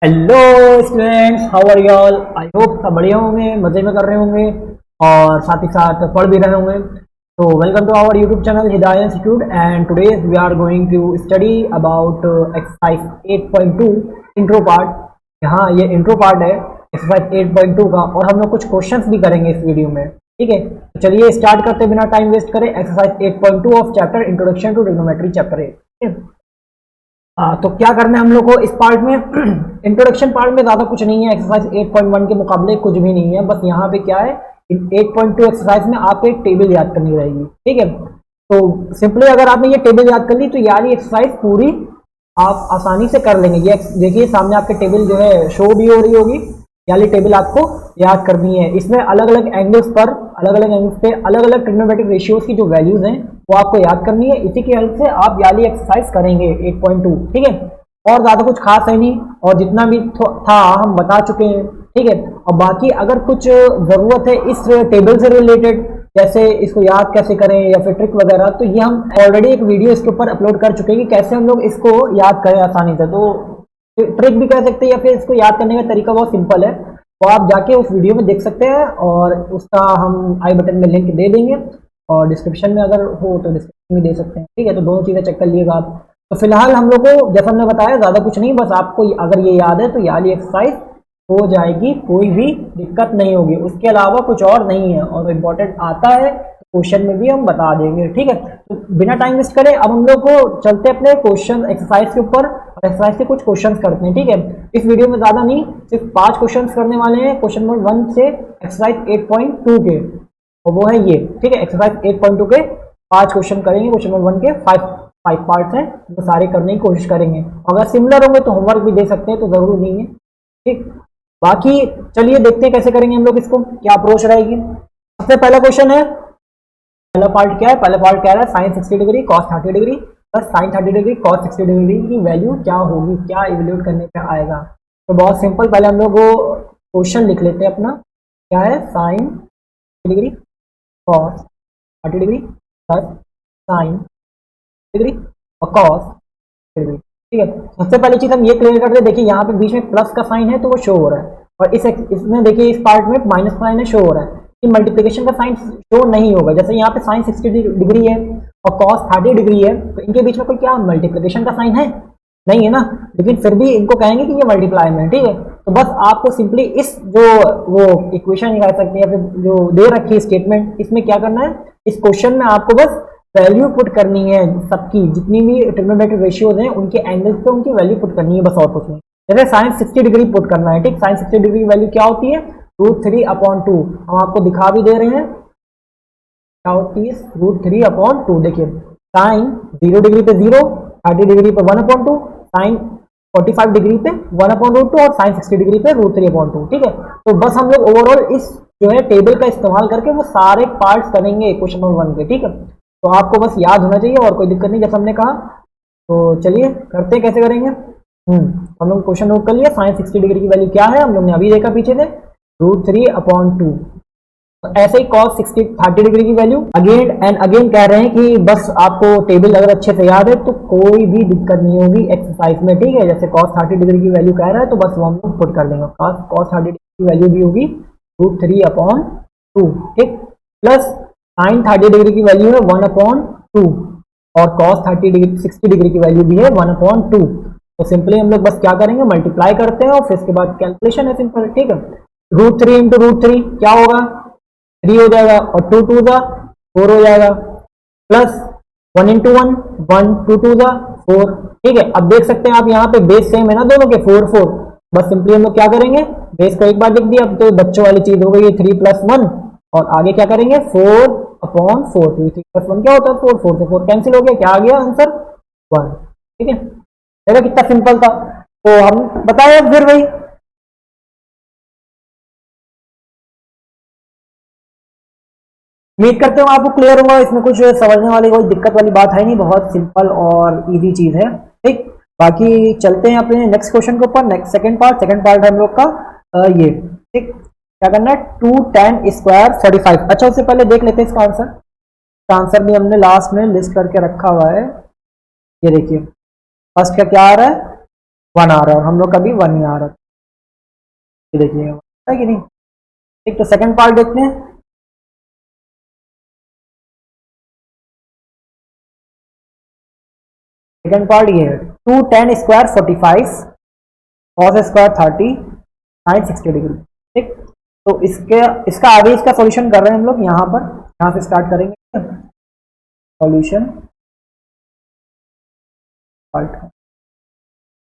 Hello students, how are you all. I hope सब बढ़िया होंगे, मजे में कर रहे होंगे और साथ ही साथ पढ़ भी रहे होंगे। तो welcome to our YouTube channel Hidayat institute and today we are going to study about exercise 8.2 intro part. यहाँ ये इंट्रो पार्ट है एक्सरसाइज 8.2 का और हम लोग कुछ क्वेश्चंस भी करेंगे इस वीडियो में। ठीक है, तो चलिए स्टार्ट करते बिना टाइम वेस्ट करें। Exercise 8.2 of chapter introduction to trigonometry chapter 8। ठीक है, तो क्या करना है हम लोग को इस पार्ट में। इंट्रोडक्शन पार्ट में ज़्यादा कुछ नहीं है, एक्सरसाइज 8.1 के मुकाबले कुछ भी नहीं है। बस यहाँ पे क्या है, 8.2 एक्सरसाइज में आपको एक टेबल याद करनी रहेगी। ठीक है, तो सिंपली अगर आपने ये टेबल याद कर ली तो यार ये एक्सरसाइज पूरी आप आसानी से कर लेंगे। ये देखिए सामने आपके टेबल जो है शो भी हो रही होगी, यानी टेबल आपको याद करनी है। इसमें अलग अलग एंगल्स पे अलग अलग ट्रिग्नोमेट्रिक रेशियोज की जो वैल्यूज हैं वो आपको याद करनी है। इसी की हेल्प से आप याली एक्सरसाइज करेंगे 8.2। ठीक है, और ज्यादा कुछ खास है नहीं और जितना भी था हम बता चुके हैं। ठीक है, और बाकी अगर कुछ जरूरत है इस टेबल से रिलेटेड, जैसे इसको याद कैसे करें या फिर ट्रिक वगैरह, तो ये हम ऑलरेडी एक वीडियो इसके ऊपर अपलोड कर चुके हैं कि कैसे हम लोग इसको याद करें आसानी से। तो ट्रिक भी कह सकते हैं या फिर इसको याद करने का तरीका बहुत सिंपल है, तो आप जाके उस वीडियो में देख सकते हैं और उसका हम आई बटन में लिंक दे देंगे और डिस्क्रिप्शन में अगर हो तो डिस्क्रिप्शन में दे सकते हैं। ठीक है, तो दोनों चीज़ें चेक कर लिएगा आप। तो फिलहाल हम लोग को जैसा हमने बताया ज़्यादा कुछ नहीं, बस आपको अगर ये याद है तो याली एक्सरसाइज हो जाएगी, कोई भी दिक्कत नहीं होगी। उसके अलावा कुछ और नहीं है और इम्पोर्टेंट आता है क्वेश्चन में भी हम बता देंगे। ठीक है, तो बिना टाइम वेस्ट करें अब हम लोग को चलते अपने क्वेश्चन एक्सरसाइज के ऊपर और एक्सरसाइज के कुछ क्वेश्चंस करते हैं। ठीक है, इस वीडियो में ज्यादा नहीं, सिर्फ 5 क्वेश्चंस करने वाले हैं क्वेश्चन नंबर 1 से एक्सरसाइज 8.2 के, और वो है ये। ठीक है, एक्सरसाइज 8.2 के 5 क्वेश्चन करेंगे। क्वेश्चन नंबर 1 के 5 पार्ट्स हैं, वो सारे करने की कोशिश करेंगे। अगर सिमिलर होंगे तो होमवर्क भी दे सकते हैं, तो जरूरी नहीं है। ठीक, बाकी चलिए देखते हैं कैसे करेंगे हम लोग इसको, क्या अप्रोच रहेगी। सबसे पहला क्वेश्चन है, पहला पार्ट क्या है, पहला पार्ट क्या है, sine 60 degree cos 30 degree plus sine 30 degree cos 60 degree की वैल्यू क्या होगी, क्या इवेल्यूट करने पे आएगा। तो बहुत सिंपल, पहले हम लोग क्वेश्चन लिख लेते हैं अपना। क्या है, sine degree cos 30 degree plus sine degree और कॉस डिग्री। ठीक है, सबसे पहली चीज हम ये क्लियर करते हैं। देखिए यहाँ पे बीच में प्लस का साइन है तो वो शो हो रहा है, और इसमें देखिए इस पार्ट में माइनस साइन है, शो हो रहा है कि मल्टीप्लिकेशन का साइन शो नहीं होगा। जैसे यहाँ पे साइन 60 डिग्री है और कॉस 30 डिग्री है, तो इनके बीच में कोई क्या मल्टीप्लिकेशन का साइन है, नहीं है ना, लेकिन फिर भी इनको कहेंगे कि ये मल्टीप्लाई में। ठीक है, तो बस आपको सिंपली इस जो वो इक्वेशन निकाल सकते हैं या फिर जो दे रखी है स्टेटमेंट, इसमें क्या करना है, इस क्वेश्चन में आपको बस वैल्यू पुट करनी है सबकी, जितनी भी ट्रिग्नोमेट्रिक रेशियोज हैं उनके एंगल्स पे उनकी वैल्यू पुट करनी है, बस और कुछ नहीं। जैसे साइन 60 डिग्री पुट करना है। ठीक, साइन 60 डिग्री की वैल्यू क्या होती है, √3/2। हम आपको दिखा भी दे रहे हैं क्या होती है, √3/2। देखिए साइन 0 डिग्री पे 0, 30 डिग्री पे 1/2, साइन 45 डिग्री पे 1/√2 और साइन 60 डिग्री पे √3/2। ठीक है, तो बस हम लोग ओवरऑल इस जो है टेबल का इस्तेमाल करके वो सारे पार्ट्स करेंगे क्वेश्चन नंबर 1 के। ठीक है, तो आपको बस याद होना चाहिए और कोई दिक्कत नहीं, जैसा हमने कहा। तो चलिए करते हैं कैसे करेंगे। हम लोग क्वेश्चन नोट कर लिया, साइन 60 डिग्री की वैल्यू क्या है हम लोग ने अभी देखा पीछे से, √3/2। ऐसे ही कॉस 30 डिग्री की वैल्यू अगेन एंड अगेन कह रहे हैं कि बस आपको टेबल अगर अच्छे से याद है तो कोई भी दिक्कत नहीं होगी एक्सरसाइज में। ठीक है, जैसे कॉस 30 डिग्री की वैल्यू कह रहा है तो बस वो हम लोग पुट कर देंगे। कॉस 30 डिग्री की वैल्यू भी होगी √3/2। ठीक, प्लस साइन 30 डिग्री की वैल्यू है 1/2 और कॉस 60 डिग्री की वैल्यू भी है 1/2। तो सिंपली हम लोग बस क्या करेंगे, मल्टीप्लाई करते हैं और फिर इसके बाद कैलकुलेशन है सिंपल। ठीक है, √3 इंटू √3 क्या होगा, 3 हो जाएगा और 2 2 4 हो जाएगा, प्लस 1 इंटू 1 1 2 2 4। ठीक है, अब देख सकते हैं आप यहाँ पे बेस सेम है ना दोनों के, 4 4। बस सिंपली हम लोग क्या करेंगे, बेस को एक बार लिख दिया, अब तो बच्चों वाली चीज हो गई 3 + 1 और आगे क्या करेंगे 4/4। 3 + 1 क्या होता है 4, 4 से 4 कैंसिल हो गया, क्या आ गया आंसर 1। ठीक है, देखा कितना सिंपल था। तो हम बताया फिर वही, उम्मीद करते हो आपको क्लियर होगा, इसमें कुछ समझने वाली कोई दिक्कत वाली बात है नहीं, बहुत सिंपल और इजी चीज है। ठीक, बाकी चलते हैं अपने नेक्स्ट क्वेश्चन के ऊपर। नेक्स्ट सेकंड पार्ट है हम लोग का ये। ठीक, क्या करना है, 2 tan स्क्वायर 45। अच्छा, उससे पहले देख लेते हैं इसका आंसर। इसका आंसर भी हमने लास्ट में लिस्ट करके रखा हुआ है, ये देखिए। फर्स्ट का क्या आ रहा है, 1 आ रहा है और हम लोग का भी 1 ही आ रहा है। ये देखिए है कि नहीं। एक तो सेकंड पार्ट देखते हैं। सेकंड पार्ट ये है 2 tan square 45 cos square 30 sin 60 degree. ठीक, तो इसका आगे इसका सॉल्यूशन कर रहे हैं हम लोग यहाँ पर। यहाँ से स्टार्ट करेंगे सॉल्यूशन।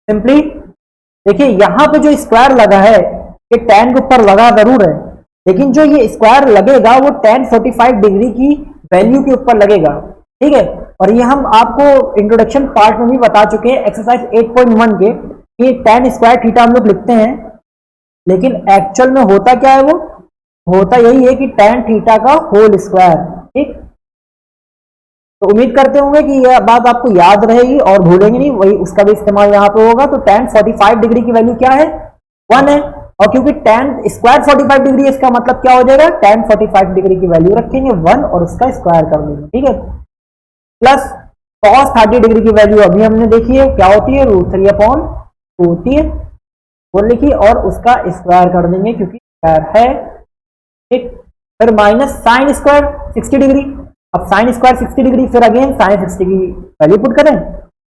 सिंपली देखिए यहाँ पे जो स्क्वायर लगा है ये tan के ऊपर लगा जरूर है, लेकिन जो ये स्क्वायर लगेगा वो tan 45 डिग्री की वैल्यू के ऊपर लगेगा। ठीक है, और ये हम आपको इंट्रोडक्शन पार्ट में भी बता चुके हैं एक्सरसाइज 8.1 के कि tan स्क्वायर थीटा हम लोग लिखते हैं, लेकिन एक्चुअल में होता क्या है, वो होता यही है कि tan थीटा का होल स्क्वायर। ठीक, तो उम्मीद करते होंगे कि यह बात आपको याद रहेगी और भूलेंगे नहीं, वही उसका भी इस्तेमाल यहाँ पे होगा। तो tan 45 डिग्री की वैल्यू क्या है, 1 है, और क्योंकि tan स्क्वायर 45 डिग्री है, इसका मतलब क्या हो जाएगा, tan 45 डिग्री की वैल्यू रखेंगे 1 और उसका स्क्वायर कर देंगे। ठीक है, प्लस cos 30 डिग्री की वैल्यू अभी हमने देखी है क्या होती है, √3/2 होती है, वो लिखी, और उसका स्क्वायर कर देंगे क्योंकि स्क्वायर है। ठीक, फिर माइनस साइन स्क्वायर 60 डिग्री। अब साइन स्क्वायर 60 डिग्री, फिर अगेन साइन 60 की वैल्यू पुट करें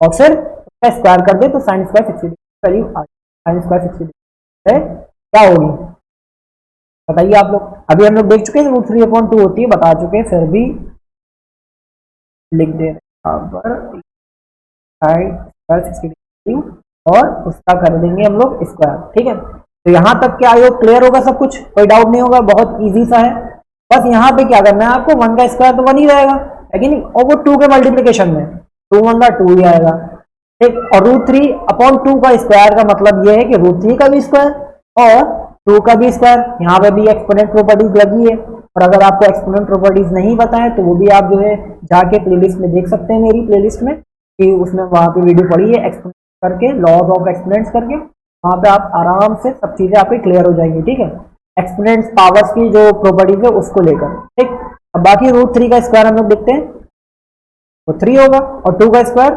और फिर उसका स्क्वायर कर दे तो साइन स्क्वायर 60 डिग्री वैल्यू आ जाए। साइन स्क्वायर 60 डिग्री है क्या होगी बताइए आप लोग। अभी हम लोग देख चुके हैं √3/2 होती है, बता चुके हैं, फिर भी लिख दे रहे साइन स्क्वायर 60 डिग्री और उसका कर देंगे हम लोग स्क्वायर। ठीक है, तो यहाँ तक क्या आयोग क्लियर होगा, सब कुछ कोई डाउट नहीं होगा, बहुत इजी सा है। बस यहाँ पे क्या करना है आपको, 1 का स्क्वायर तो 1 ही रहेगा है कि नहीं, और वो 2 के मल्टीप्लीकेशन में 2 1 का 2 ही आएगा। ठीक, और √3/2 का स्क्वायर का मतलब ये है कि √3 का भी स्क्वायर और 2 का भी स्क्वायर। यहाँ पे भी एक्सपोनेंट प्रॉपर्टीज लगी है, और अगर आपको एक्सपोनेंट प्रॉपर्टीज नहीं पता है तो वो भी आप जो है जाके प्लेलिस्ट में देख सकते हैं, मेरी प्लेलिस्ट में, कि उसमें वहाँ पे वीडियो पड़ी है एक्सपोनेंट करके, लॉज ऑफ एक्सपोनेंट्स करके, वहाँ पे आप आराम से सब चीजें आपकी क्लियर हो जाएंगी। ठीक है, एक्सपोनेंट्स पावर्स की जो प्रॉपर्टीज है उसको लेकर। ठीक, अब बाकी √3 का स्क्वायर हम लोग देखते हैं, वो 3 होगा और 2 का स्क्वायर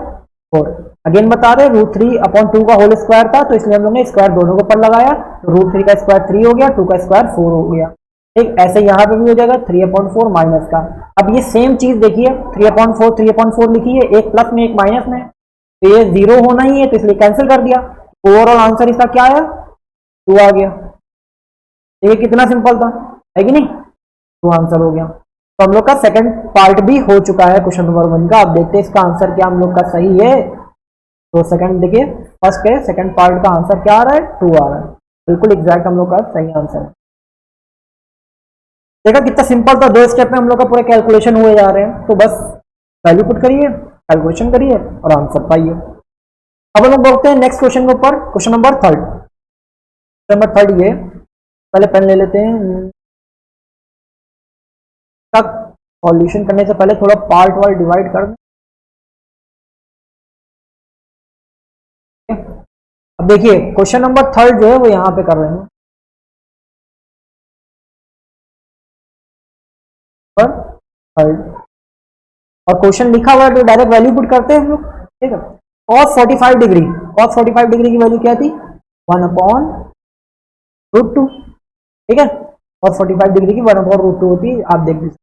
4। अगेन बता रहे √3/2 का होल स्क्वायर था, तो इसलिए हम लोग ने स्क्वायर दोनों के ऊपर लगाया, तो √3 का स्क्वायर 3 हो गया, 2 का स्क्वायर 4 हो गया। ठीक, ऐसे यहाँ पे भी हो जाएगा 3/4 माइनस का। अब ये सेम चीज देखिए 3/4 लिखी है, एक प्लस में एक माइनस में, तो ये 0 होना ही है, तो इसलिए कैंसिल कर दिया। ओवरऑल आंसर इसका क्या आया, 2 आ गया। ये कितना सिंपल था है कि नहीं, 2 आंसर हो गया। तो हम लोग का सेकंड पार्ट भी हो चुका है क्वेश्चन नंबर 1 का। अब देखते हैं इसका आंसर क्या हम लोग का सही है। तो सेकंड देखिए, फर्स्ट है, सेकंड पार्ट का आंसर क्या आ रहा है, 2 आ रहा है, बिल्कुल एग्जैक्ट हम लोग का सही आंसर है। देखा कितना सिंपल था, 2 स्टेप में हम लोग का पूरे कैलकुलेशन हुए जा रहे हैं। तो बस वैल्यू पुट करिए, कैलकुलेशन करिए और आंसर पाइए। अब हम लोग बढ़ते हैं नेक्स्ट क्वेश्चन के ऊपर, क्वेश्चन नंबर 3। क्वेश्चन नंबर 3 ये, पहले पेन ले लेते हैं। तक सॉल्यूशन करने से पहले थोड़ा पार्ट वाइज डिवाइड कर दें। अब देखिए क्वेश्चन नंबर 3 जो है वो यहां पे कर रहे हैं, थर्ड, और क्वेश्चन लिखा हुआ है तो डायरेक्ट वैल्यू पुट करते हैं हम लोग। ठीक है, cos 45 डिग्री, cos 45 डिग्री की वैल्यू क्या थी, 1/√2। ठीक है, cos 45 डिग्री की 1/√2 होती है, आप देख लीजिए।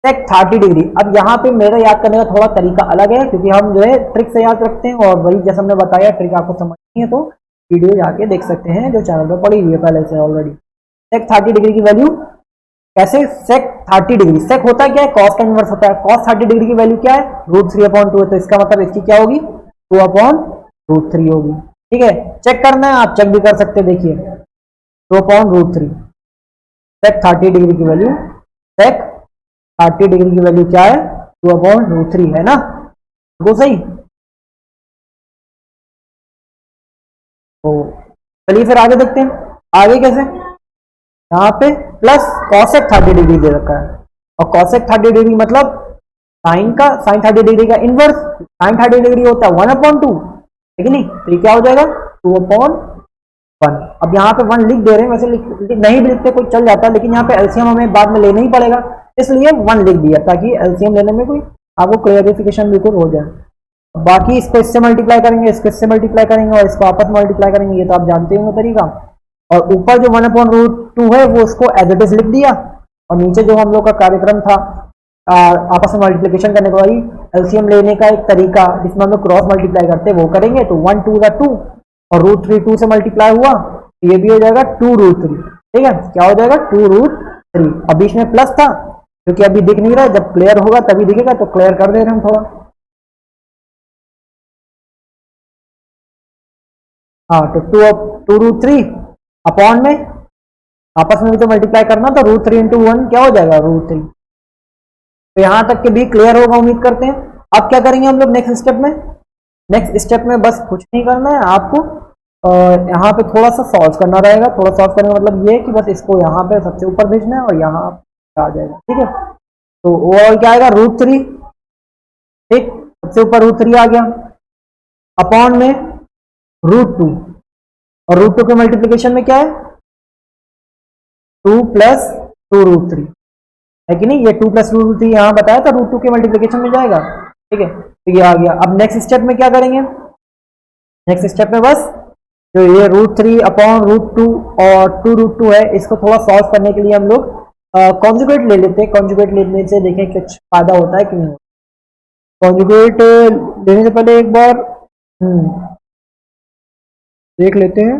sec 30 डिग्री, अब यहाँ पे मेरा याद करने का थोड़ा तरीका अलग है, क्योंकि हम जो है ट्रिक से याद रखते हैं, और वही जैसे हमने बताया ट्रिक आपको समझनी है तो वीडियो जाके देख सकते हैं जो चैनल पर पड़ी हुई है पहले से ऑलरेडी। sec 30 डिग्री की वैल्यू कैसे, sec 30 डिग्री, sec होता है क्या है, cos का इनवर्स होता है, cos 30 डिग्री की वैल्यू क्या है, √3/2 है, तो इसका मतलब इसकी क्या होगी, 2/√3 होगी। ठीक है, चेक करना है, आप चेक भी कर सकते हैं, देखिए 2/√3, sec 30 डिग्री की वैल्यू, sec 30 डिग्री की वैल्यू क्या है, 2/√3 है ना, वो सही। तो चलिए फिर आगे देखते हैं, आगे कैसे, यहाँ पे प्लस cosec 30 डिग्री दे रखा है, और cosec 30 डिग्री मतलब sin 30 डिग्री का इनवर्स, sin 30 डिग्री होता है 1/2, ठीक है नहीं, तो ये क्या हो जाएगा 2/1। अब यहाँ पे 1 लिख दे रहे हैं, वैसे नहीं भी लिखते कोई चल जाता है, लेकिन यहाँ पे एलसीएम हमें बाद में लेना ही पड़ेगा, इसलिए 1 लिख दिया ताकि एलसीएम लेने में कोई आपको क्लियरिफिकेशन बिल्कुल हो जाए। बाकी इसको इससे मल्टीप्लाई करेंगे, इसको इससे मल्टीप्लाई करेंगे और इसको आपस में मल्टीप्लाई करेंगे, ये तो आप जानते होंगे तरीका। और ऊपर जो 1/√2 है वो उसको एज इट इज लिख दिया, और नीचे जो हम लोग का कार्यक्रम था आपस में मल्टीप्लिकेशन करने के बाद एलसीएम लेने का एक तरीका जिसमें हम लोग क्रॉस मल्टीप्लाई करते हैं वो करेंगे। तो 1 2 2 और √3 2 से मल्टीप्लाई हुआ, ये भी हो जाएगा 2√3। ठीक है, क्या हो जाएगा 2√3। अब बीच में प्लस था क्योंकि अभी दिख नहीं रहा है, जब क्लियर होगा तभी दिखेगा, तो क्लियर कर दे रहे हैं हम थोड़ा। हाँ, तो 2√3 अपॉन में आपस में भी तो मल्टीप्लाई करना, तो √3 इंटू 1 क्या हो जाएगा √3। तो यहां तक के भी क्लियर होगा उम्मीद करते हैं। अब क्या करेंगे हम लोग नेक्स्ट स्टेप में? नेक्स्ट स्टेप में बस कुछ नहीं करना है आपको, यहाँ पे थोड़ा सा सॉल्व करना रहेगा। थोड़ा सॉल्व करने का मतलब ये है कि बस इसको यहाँ पे सबसे ऊपर भेजना है और यहाँ आ जाएगा। ठीक है, तो ओवरऑल क्या आएगा √3। ठीक, सबसे ऊपर √3 आ गया, अपॉन में √2, और √2 के मल्टीप्लीकेशन में क्या है 2 + 2√3 है कि नहीं। ये 2 + 2√3 यहाँ बताया था, √2 के मल्टीप्लीकेशन में जाएगा। ठीक है, तो ये आ गया। अब नेक्स्ट स्टेप में क्या करेंगे? नेक्स्ट स्टेप में बस जो ये √3 अपॉन √2 और 2√2 है, इसको थोड़ा सॉल्व करने के लिए हम लोग कॉन्जुगेट ले लेते हैं। कॉन्जुगेट लेने से देखें कुछ फायदा होता है कि नहीं। कॉन्जुगेट लेने से पहले एक बार देख लेते हैं।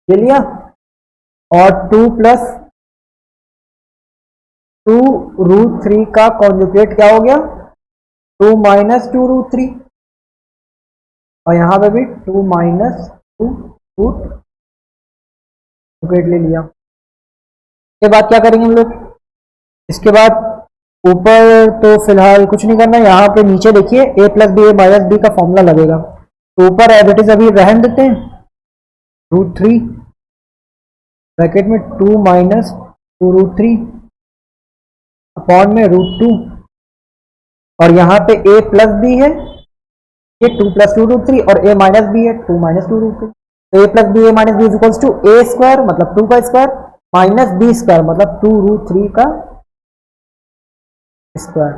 ये लिया, और 2 + 2√3 का कॉन्जुगेट क्या हो गया 2 - 2√3, और यहाँ पे भी 2 - 2√2 ले लिया। इसके बाद क्या करेंगे हम लोग? इसके बाद ऊपर तो फिलहाल कुछ नहीं करना, यहाँ पे नीचे देखिए a + b a - b का फॉर्मूला लगेगा। तो ऊपर एज इट इज अभी रहन देते हैं, √3 ब्रैकेट में 2 - 2√3 अपॉन में √2, और यहाँ पे a + b है, ये 2 + 2√3, और a - b है 2 - 2√3। तो a + b a - b equals to a² मतलब 2 का स्क्वायर माइनस b² मतलब 2√3 का स्क्वायर।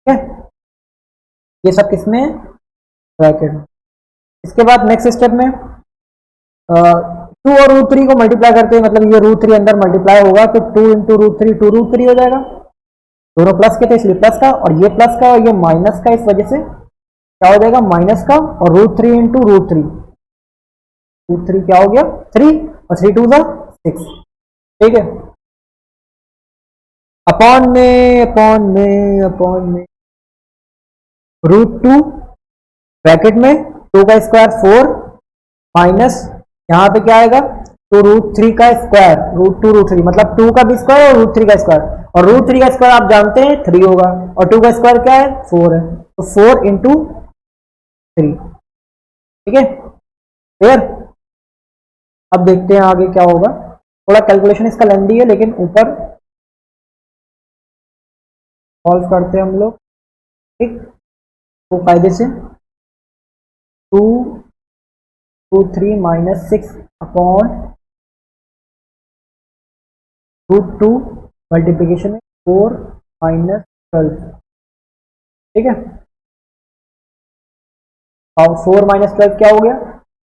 ठीक है, ये सब किसमें है ब्रैकेट में। इसके बाद नेक्स्ट स्टेप में 2 और √3 को मल्टीप्लाई करते हैं, मतलब ये √3 अंदर मल्टीप्लाई होगा तो 2 × √3 2√3 हो जाएगा। दोनों प्लस के थे इसलिए प्लस का, और ये प्लस का और ये माइनस का, इस वजह से क्या हो जाएगा माइनस का, और √3 × √3 क्या हो गया 3, और 3 2 6। ठीक है, अपॉन में √2 ब्रैकेट में 2 का स्क्वायर 4 माइनस यहाँ पे क्या आएगा तो √3 का स्क्वायर √2 √3 मतलब 2 का भी स्क्वायर और √3 का स्क्वायर, और √3 का स्क्वायर आप जानते हैं 3 होगा, और 2 का स्क्वायर क्या है 4 है, तो 4 × 3। ठीक है, क्लियर। अब देखते हैं आगे क्या होगा। थोड़ा कैलकुलेशन इसका लेंदी है, लेकिन ऊपर सॉल्व करते हैं हम लोग। ठीक, तो कायदे से 2 √3 - 6 अपॉन √2 मल्टीप्लीकेशन में 4 - 12। ठीक है, और 4 - 12 क्या हो गया,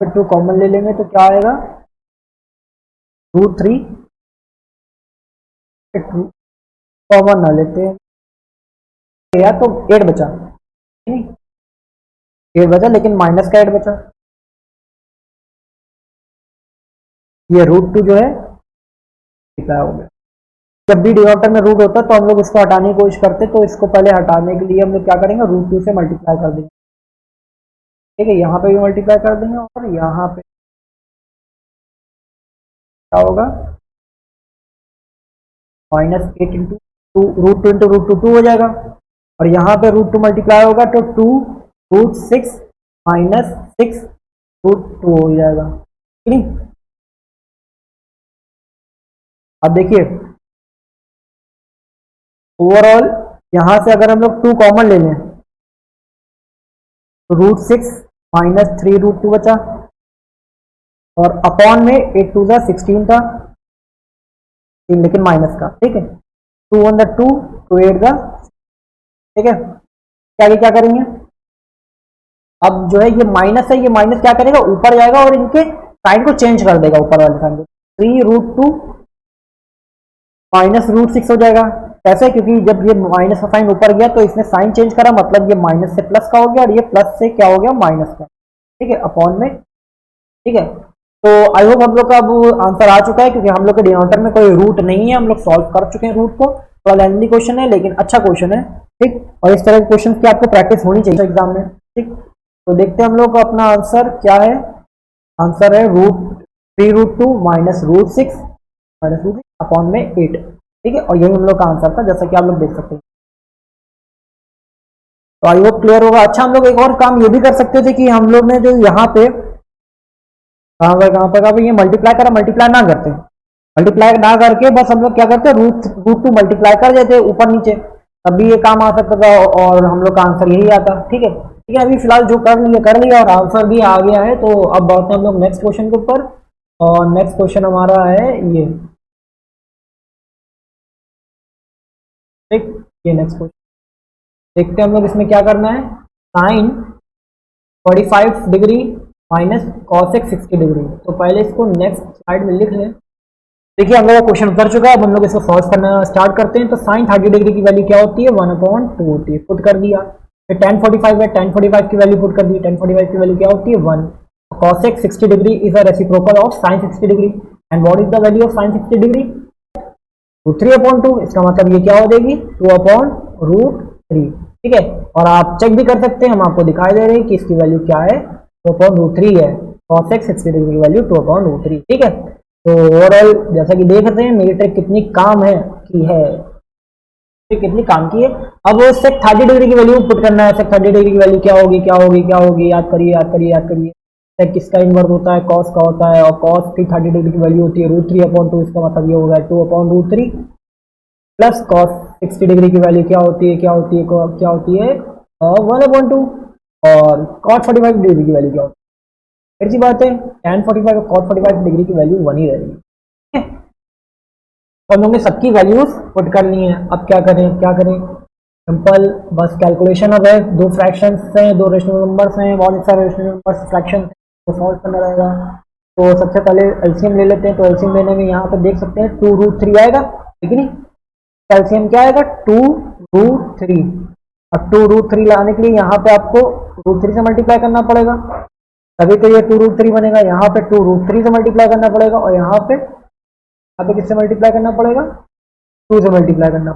फिर 2 कॉमन ले लेंगे तो क्या आएगा √3 कॉमन ना लेते हैं या तो 8 बचा, नहीं 8 बचा, लेकिन माइनस का 8 बचा। ये √2 जो है क्या हो गया। जब भी डिनोमिनेटर में रूट होता है तो हम लोग इसको हटाने की कोशिश करते हैं, तो इसको पहले हटाने के लिए हम लोग क्या करेंगे √2 से मल्टीप्लाई कर देंगे। ठीक है, यहाँ पे भी मल्टीप्लाई कर देंगे, और यहाँ पे क्या होगा -8 × 2 √2 × √2 हो जाएगा, और यहाँ पे √2 मल्टीप्लाई होगा तो 2 √6 - 6 √2 हो जाएगा। ठीक है, अब देखिए ओवरऑल यहां से अगर हम लोग 2 कॉमन ले लें तो √6 - 3 √2 बचा, और अपॉन में 8 2 16 था, लेकिन माइनस का। ठीक है, 2 1 2 2 8 ठीक है, क्या आगे क्या करेंगे अब जो है ये माइनस है, ये माइनस क्या करेगा, ऊपर जाएगा और इनके साइन को चेंज कर देगा, ऊपर वाले साइन को। 3√2 -√6 हो जाएगा। कैसे? क्योंकि जब ये माइनस का साइन ऊपर गया तो इसने साइन चेंज करा, मतलब ये माइनस से प्लस का हो गया और ये प्लस से क्या हो गया, माइनस का। ठीक है, अपॉन में। ठीक है, तो आई होप हम लोग का अब आंसर आ चुका है, क्योंकि हम लोग के डिनोमिनेटर में कोई रूट नहीं है, हम लोग सॉल्व कर चुके हैं रूट को। थोड़ा लेंथी क्वेश्चन है लेकिन अच्छा क्वेश्चन है। ठीक, और इस तरह के क्वेश्चन की आपको प्रैक्टिस होनी चाहिए एग्जाम में। ठीक, तो देखते हैं हम लोग का अपना आंसर क्या है। आंसर है 3√2 -√6 अपॉन में 8। ठीक है, और यही हम लोग का आंसर था, जैसा कि आप लोग देख सकते हैं। तो आई होप क्लियर होगा। अच्छा, हम लोग एक और काम ये भी कर सकते थे कि हम लोग ने जो यहाँ पे कहाँ पे ये मल्टीप्लाई करा, मल्टीप्लाई ना करते, मल्टीप्लाई ना करके बस हम लोग क्या करते, रूट 2 मल्टीप्लाई कर देते ऊपर नीचे, तब भी ये काम आ सकता था और हम लोग का आंसर यही आता। ठीक है, ठीक है, अभी फिलहाल जो कर लिया और आंसर भी आ गया है। तो अब बढ़ते हैं हम लोग नेक्स्ट क्वेश्चन के ऊपर, और नेक्स्ट क्वेश्चन हमारा है ये। ठीक, ये नेक्स्ट क्वेश्चन देखते हैं हम लोग, इसमें क्या करना है। Sine 45 degree minus cosec 60 degree. तो पहले इसको नेक्स्ट स्लाइड में लिख लें। देखिए हम लोग का क्वेश्चन उतर चुका है, अब हम लोग इसको सॉल्व करना स्टार्ट करते हैं। तो साइन 30 डिग्री की वैल्यू क्या होती है, 1/2 होती है, पुट कर दिया। फिर tan 45 है, tan 45 की वैल्यू पुट कर दी, tan 45 की वैल्यू क्या होती है, 1। Cosec 60 degree is a reciprocal of sine 60 degree, and what is the value of sine 60 degree, √3/2। इसका मतलब ये क्या हो जाएगी, 2/√3। ठीक है, और आप चेक भी कर सकते हैं, हम आपको दिखाई दे रहे हैं कि इसकी वैल्यू क्या है, 2/√3 है। कॉसेक 60 डिग्री की वैल्यू 2/√3। ठीक है, तो ओवरऑल जैसा कि देख रहे हैं मेरी ट्रिक कितनी काम है की है, कितनी काम की है। अब सेक 30 डिग्री की वैल्यू पुट करना है। सेक 30 डिग्री की वैल्यू क्या होगी, क्या होगी, क्या होगी, याद करिए, याद करिए, याद करिए। सेक किसका इनवर्स होता है, कॉस का होता है, और कॉस की 30 डिग्री की वैल्यू होती है √3/2। इसका मतलब ये होगा 2/√3 प्लस कॉस 60 डिग्री की वैल्यू क्या होती है, क्या होती है, क्या होती है, 1/2। और कॉट 45 डिग्री की वैल्यू क्या होती है, ऐसी बात है, tan 45 और कॉट 45 डिग्री की वैल्यू 1 ही रहेगी। तो हम लोग ने सबकी वैल्यूज पुट कर ली हैं। अब क्या करें, क्या करें, सिंपल, बस कैलकुलेशन। अब है, दो फ्रैक्शंस हैं, दो रेशनल नंबर्स हैं, बहुत सारे रेशनल नंबर्स फ्रैक्शन को सॉल्व करना रहेगा। तो सबसे पहले एलसीएम ले लेते हैं। तो एलसीएम लेने में यहाँ पे देख सकते हैं 2√3 आएगा, ठीक है नहीं। कैल्शियम क्या आएगा, 2√3, और 2√3 लाने के लिए यहाँ पे आपको √3 से मल्टीप्लाई करना पड़ेगा, तभी तो ये 2√3 बनेगा। यहाँ पे 2√3 से मल्टीप्लाई करना पड़ेगा, और यहाँ पे किससे मल्टीप्लाई करना पड़ेगा, 2 से मल्टीप्लाई करना।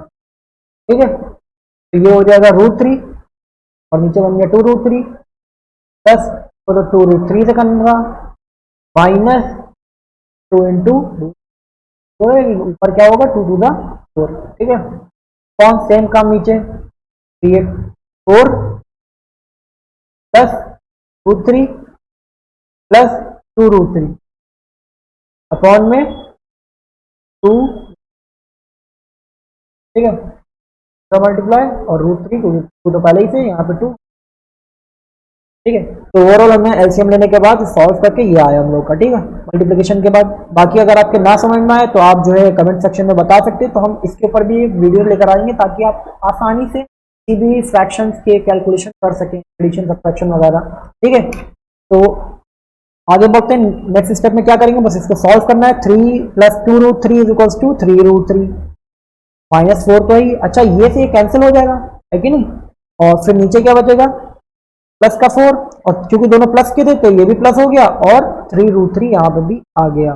ठीक है, तो ये हो जाएगा √3, और नीचे बन गया 2√3 प्लस, तो 2√3 से करना माइनस 2 इंटू, तो ऊपर क्या होगा, 2 to the 4। ठीक है, कौन सेम काम नीचे, 4 प्लस √3 प्लस 2√3 अपॉन में 2। ठीक है, तो मल्टीप्लाई और √3 को तो पहले ही से यहाँ पे 2। ठीक है, तो ओवरऑल हमने एलसीएम लेने के बाद सॉल्व करके ये आया हम लोग का। ठीक है, मल्टीप्लिकेशन के बाद। बाकी अगर आपके ना समझ में आए तो आप जो है कमेंट सेक्शन में बता सकते हैं, तो हम इसके ऊपर भी एक वीडियो लेकर आएंगे, ताकि आप आसानी से किसी भी फ्रैक्शंस के कैलकुलेशन कर सकें, एडिशन सब्ट्रैक्शन वगैरह। ठीक है, तो आगे बढ़ते हैं। नेक्स्ट स्टेप में क्या करेंगे, बस इसको सॉल्व करना है। 3 + 2√3 = 3√3 -4 तो ही, अच्छा ये से ये कैंसिल हो जाएगा, है कि नहीं। और फिर नीचे क्या बचेगा, प्लस का 4, और क्योंकि दोनों प्लस के थे तो ये भी प्लस हो गया, और 3√3 यहाँ पे भी आ गया।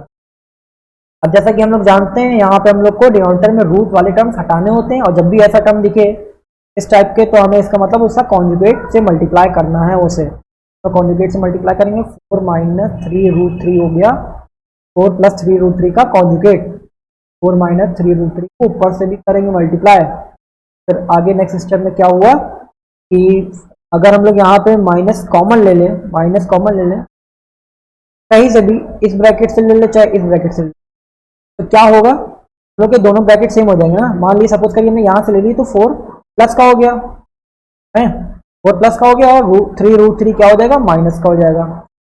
अब जैसा कि हम लोग जानते हैं, यहाँ पे हम लोग को डिनोमिनेटर में रूट वाले टर्म्स हटाने होते हैं, और जब भी ऐसा टर्म दिखे इस टाइप के, तो हमें इसका मतलब उसका कॉन्जुगेट से मल्टीप्लाई करना है उसे। तो कॉन्जुगेट से मल्टीप्लाई करेंगे, 4 - 3√3 हो गया, 4 + 3√3 का कॉन्जुगेट, 4 - 3√3 को ऊपर से भी करेंगे मल्टीप्लाई। फिर आगे नेक्स्ट स्टेप में क्या हुआ कि अगर हम लोग यहाँ पे माइनस कॉमन ले लें, माइनस कॉमन ले लें कहीं से भी, इस ब्रैकेट से ले लें चाहे इस ब्रैकेट से ले लें, तो क्या होगा, हम लोग के दोनों ब्रैकेट सेम हो जाएंगे ना। मान लीजिए सपोज करिए हमने यहाँ से ले ली, तो 4 प्लस का हो गया है, 4 प्लस का हो गया, और 3√3 क्या हो जाएगा, माइनस का हो जाएगा।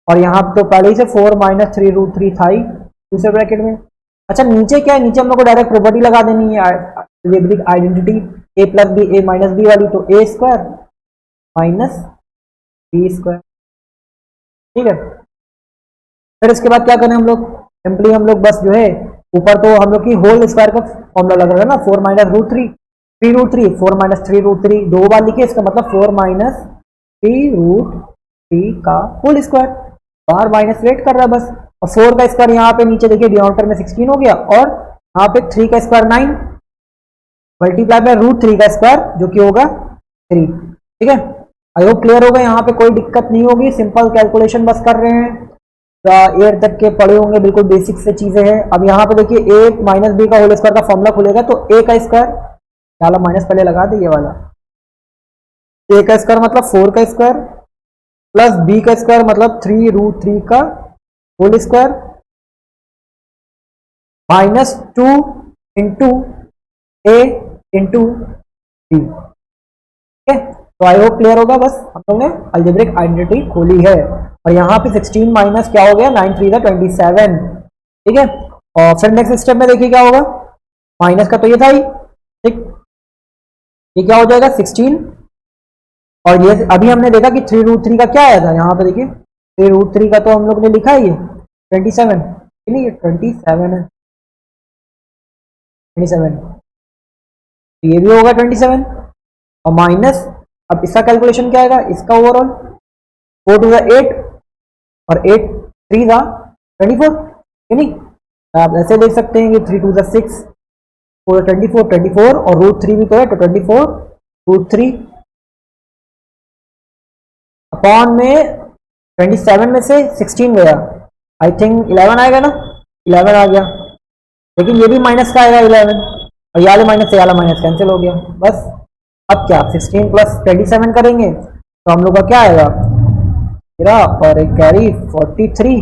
और यहाँ तो पहले ही से 4 - 3√3 था ही दूसरे ब्रैकेट में। अच्छा नीचे क्या है, नीचे हम लोग को डायरेक्ट प्रॉपर्टी लगा देनी है, algebraic identity a + b a - b वाली, तो a² - बी स्क्वायर, ठीक है। फिर इसके बाद क्या करें हम लोग, सिंपली हम लोग बस जो है ऊपर तो हम लोग की होल स्क्वायर का फॉर्मूला लग रहा है ना, 4 minus root three, 3 root three, 4 minus 3 root three, दो बार लिखे, इसका मतलब 4 माइनस 3 रूट थ्री का होल स्क्वायर, बाहर माइनस वेट कर रहा है बस। और 4 का स्क्वायर यहाँ पे नीचे देखिए डिनोमिनेटर में 16 हो गया, और यहाँ पे 3 का स्क्वायर 9 मल्टीप्लाई बाय रूट 3 का स्क्वायर जो कि होगा 3, ठीक है। आई होप क्लियर होगा, यहाँ पे कोई दिक्कत नहीं होगी, सिंपल कैलकुलेशन बस कर रहे हैं, 8 तक के पढ़े होंगे, बिल्कुल बेसिक से चीजें हैं। अब यहाँ पे देखिए ए माइनस बी का होल स्क्वायर का फॉर्मूला खुलेगा, तो ए का स्क्वायर वाला माइनस पहले लगा दे, ये वाला ए का स्क्वायर मतलब 4 का स्क्वायर प्लस बी का स्क्वायर मतलब 3 रूट 3 का होल स्क्वायर माइनस 2 इंटू ए इंटू बी, ठीक है। तो आई होप क्लियर होगा, बस हम लोग ने अलजेब्रिक आइडेंटिटी खोली है। और यहाँ पे 16 माइनस क्या हो गया, 9 3 27, ठीक है। और फिर नेक्स्ट स्टेप में देखिए क्या होगा, माइनस का तो ये था ही, ठीक, ये क्या हो जाएगा 16, और ये अभी हमने देखा कि 3 रूट 3 का क्या आया था, यहाँ पे देखिए 3 रूट 3 का तो हम लोग ने लिखा है ये 27, नहीं ये 27 है, 27, ये भी होगा 27, और माइनस, अब इसका कैलकुलेशन क्या आएगा, इसका ओवरऑल 4 टू 8 और 8 3 24, नहीं आप ऐसे देख सकते हैं कि 3 टू 6 4 24 और रूट 3 भी तो है, तो 24 रूट 3 अपॉन में 27 में से 16 गया, आई थिंक 11 आएगा ना, 11 आ गया, लेकिन ये भी माइनस का आएगा 11, और ये वाले माइनस से वाला माइनस कैंसिल हो गया बस। अब क्या 16 प्लस 27 करेंगे तो हम लोग का क्या आएगा, और एक कैरी 43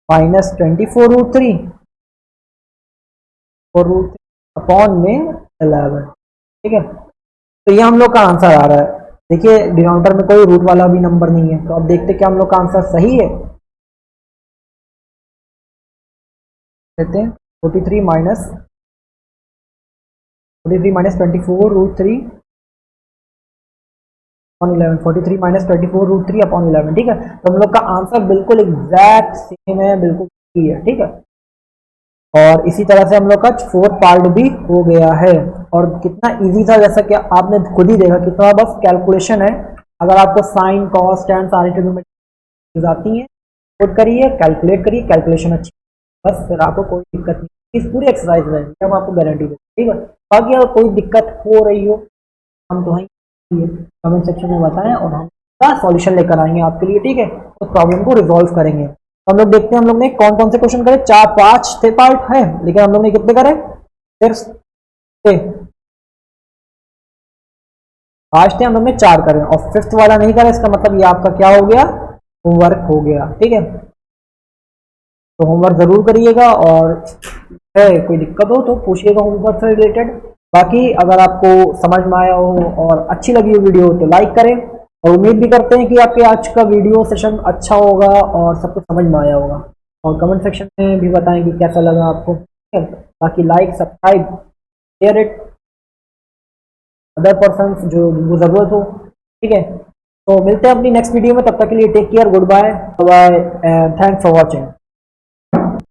माइनस 24 रूट 3 और रूट अपॉन में 11, ठीक है। तो ये हम लोग का आंसर आ रहा है, देखिए डिनोमिनेटर में कोई रूट वाला भी नंबर नहीं है, तो अब देखते क्या हम लोग का आंसर सही है, देखते हैं 43 minus 24 root 3 upon 11, 43 minus 24 root 3 upon 11, ठीक है। तो हम लोग का आंसर बिल्कुल एग्जैक्ट सेम है, बिल्कुल सही है, ठीक है। और इसी तरह से हम लोग का 4th पार्ट भी हो गया है, और कितना इजी था, जैसा कि आपने खुद ही देखा, कितना बस कैलकुलेशन है। अगर आपको साइन कॉस टेन सारी ट्रिग्नोमेट्री आती है, पुट करिए, कैलकुलेट करिए, कैलकुलेशन अच्छी, बस फिर आपको कोई दिक्कत नहीं इस पूरी एक्सरसाइज में, हम आपको गारंटी देते, ठीक है। बाकी अगर कोई दिक्कत हो रही हो, हम तो कमेंट सेक्शन में बताएं, और हम का सॉल्यूशन लेकर आएंगे आपके लिए, ठीक है। उस प्रॉब्लम को रिजॉल्व करेंगे। हम लोग देखते हैं हम लोग ने कौन कौन से क्वेश्चन करे, 4 5 थे पार्ट है, लेकिन हम लोग ने कितने करे, सिर्फ 5 थे, हम लोग ने 4 करे, और 5th वाला नहीं करे, इसका मतलब ये आपका क्या हो गया, होमवर्क हो गया, ठीक है। तो होमवर्क जरूर करिएगा, और कोई दिक्कत हो तो पूछिएगा होमवर्क से रिलेटेड। बाकी अगर आपको समझ में आया हो और अच्छी लगी हो वीडियो तो लाइक करें, और उम्मीद भी करते हैं कि आपके आज का वीडियो सेशन अच्छा होगा और सब कुछ समझ में आया होगा, और कमेंट सेक्शन में भी बताएं कि कैसा लगा आपको, ठीक है। बाकी like subscribe share it other person जो जिनको ज़रूरत हो, ठीक है। तो मिलते हैं अपनी नेक्स्ट वीडियो में, तब तक के लिए take care, good bye bye and thanks for watching.